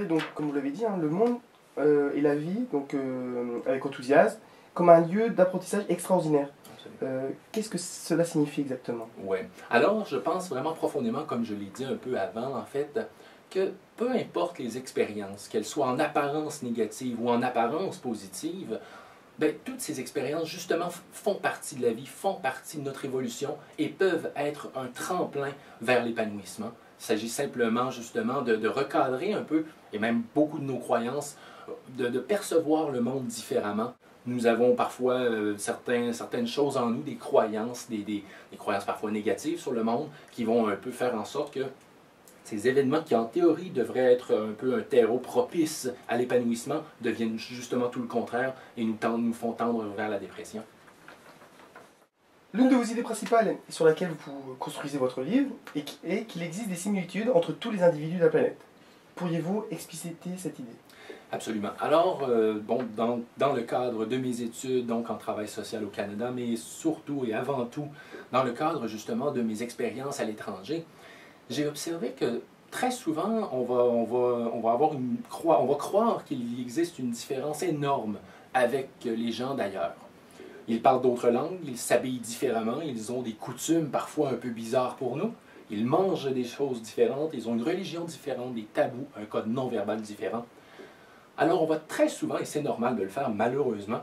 donc, comme vous l'avez dit, hein, le monde et la vie, donc, avec enthousiasme, comme un lieu d'apprentissage extraordinaire. Qu'est-ce que cela signifie exactement? Oui. Alors, je pense vraiment profondément, comme je l'ai dit un peu avant, en fait, que peu importe les expériences, qu'elles soient en apparence négatives ou en apparence positives, bien, toutes ces expériences, justement, font partie de la vie, font partie de notre évolution et peuvent être un tremplin vers l'épanouissement. Il s'agit simplement, justement, de recadrer un peu, et même beaucoup de nos croyances, de percevoir le monde différemment. Nous avons parfois certaines choses en nous, des croyances, des croyances parfois négatives sur le monde, qui vont un peu faire en sorte que ces événements qui, en théorie, devraient être un peu un terreau propice à l'épanouissement, deviennent justement tout le contraire et nous font tendre vers la dépression. L'une de vos idées principales sur laquelle vous construisez votre livre est qu'il existe des similitudes entre tous les individus de la planète. Pourriez-vous expliciter cette idée? Absolument. Alors, bon, dans le cadre de mes études, donc en travail social au Canada, mais surtout et avant tout dans le cadre justement de mes expériences à l'étranger, j'ai observé que très souvent, on va croire qu'il existe une différence énorme avec les gens d'ailleurs. Ils parlent d'autres langues, ils s'habillent différemment, ils ont des coutumes parfois un peu bizarres pour nous, ils mangent des choses différentes, ils ont une religion différente, des tabous, un code non-verbal différent. Alors on va très souvent, et c'est normal de le faire malheureusement,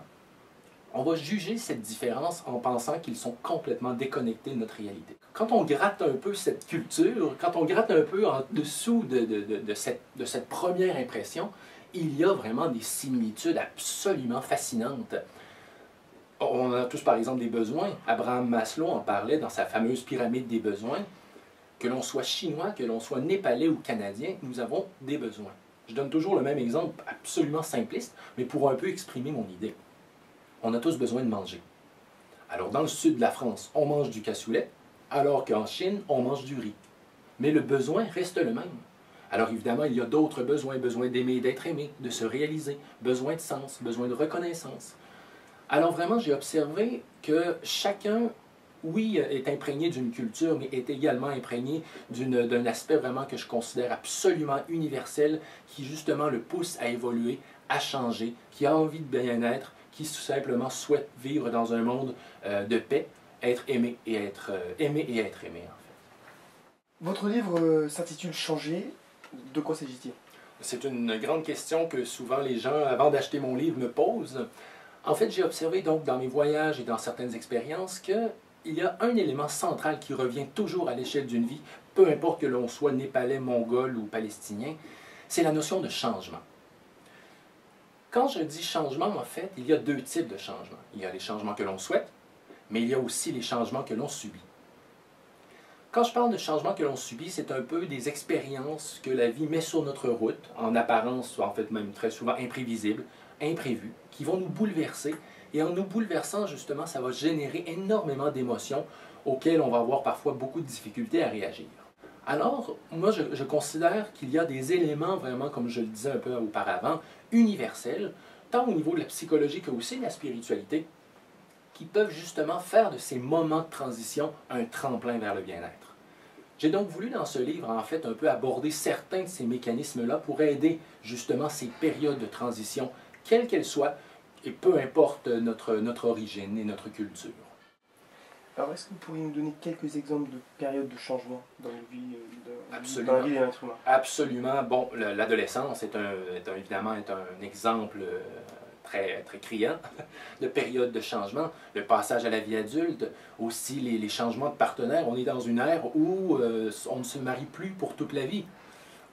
on va juger cette différence en pensant qu'ils sont complètement déconnectés de notre réalité. Quand on gratte un peu cette culture, quand on gratte un peu en dessous de cette première impression, il y a vraiment des similitudes absolument fascinantes. On a tous par exemple des besoins. Abraham Maslow en parlait dans sa fameuse pyramide des besoins. Que l'on soit chinois, que l'on soit népalais ou canadien, nous avons des besoins. Je donne toujours le même exemple absolument simpliste, mais pour un peu exprimer mon idée. On a tous besoin de manger. Alors dans le sud de la France, on mange du cassoulet, alors qu'en Chine, on mange du riz. Mais le besoin reste le même. Alors évidemment, il y a d'autres besoins, besoin d'aimer, d'être aimé, de se réaliser, besoin de sens, besoin de reconnaissance. Alors vraiment, j'ai observé que chacun, oui, est imprégné d'une culture, mais est également imprégné d'un aspect vraiment que je considère absolument universel, qui justement le pousse à évoluer, à changer, qui a envie de bien-être, qui tout simplement souhaite vivre dans un monde de paix, être aimé et être aimé, en fait. Votre livre s'intitule Changer. De quoi s'agit-il? C'est une grande question que souvent les gens, avant d'acheter mon livre, me posent. En fait, j'ai observé donc dans mes voyages et dans certaines expériences qu'il y a un élément central qui revient toujours à l'échelle d'une vie, peu importe que l'on soit népalais, mongol ou palestinien, c'est la notion de changement. Quand je dis changement, en fait, il y a deux types de changements. Il y a les changements que l'on souhaite, mais il y a aussi les changements que l'on subit. Quand je parle de changements que l'on subit, c'est un peu des expériences que la vie met sur notre route, en apparence, en fait même très souvent imprévisibles, imprévues, qui vont nous bouleverser. Et en nous bouleversant, justement, ça va générer énormément d'émotions auxquelles on va avoir parfois beaucoup de difficultés à réagir. Alors, moi, je considère qu'il y a des éléments vraiment, comme je le disais un peu auparavant, universels, tant au niveau de la psychologie que aussi de la spiritualité, qui peuvent justement faire de ces moments de transition un tremplin vers le bien-être. J'ai donc voulu dans ce livre, en fait, un peu aborder certains de ces mécanismes-là pour aider justement ces périodes de transition, quelles qu'elles soient, et peu importe notre origine et notre culture. Alors, est-ce que vous pourriez nous donner quelques exemples de périodes de changement dans la vie, Absolument. dans la vie des êtres humains? Absolument. Bon, l'adolescence évidemment est un exemple très criant de période de changement. Le passage à la vie adulte, aussi les changements de partenaire. On est dans une ère où on ne se marie plus pour toute la vie.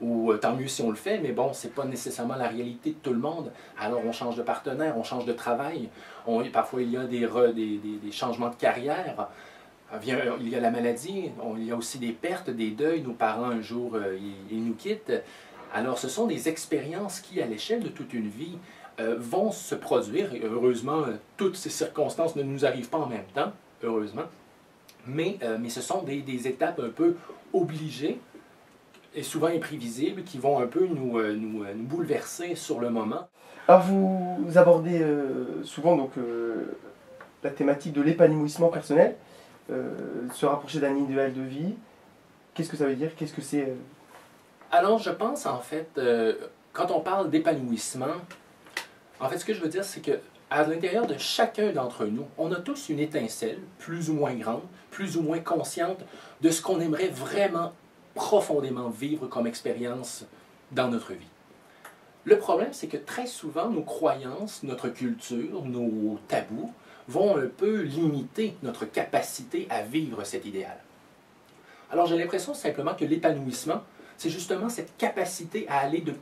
Ou tant mieux si on le fait, mais bon, c'est pas nécessairement la réalité de tout le monde. Alors on change de partenaire, on change de travail, parfois il y a des changements de carrière, il y a la maladie, il y a aussi des pertes, des deuils, nos parents un jour ils nous quittent. Alors ce sont des expériences qui, à l'échelle de toute une vie, vont se produire. Et heureusement, toutes ces circonstances ne nous arrivent pas en même temps, heureusement, mais ce sont des étapes un peu obligées, et souvent imprévisibles, qui vont un peu nous bouleverser sur le moment. Alors vous abordez souvent donc, la thématique de l'épanouissement personnel, se rapprocher d'un idéal de vie. Qu'est-ce que ça veut dire? Qu'est-ce que c'est Alors je pense en fait, quand on parle d'épanouissement, en fait, ce que je veux dire, c'est que à l'intérieur de chacun d'entre nous, on a tous une étincelle, plus ou moins grande, plus ou moins consciente, de ce qu'on aimerait vraiment profondément vivre comme expérience dans notre vie. Le problème, c'est que très souvent, nos croyances, notre culture, nos tabous vont un peu limiter notre capacité à vivre cet idéal. Alors j'ai l'impression simplement que l'épanouissement, c'est justement cette capacité à aller de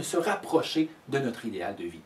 se rapprocher de notre idéal de vie.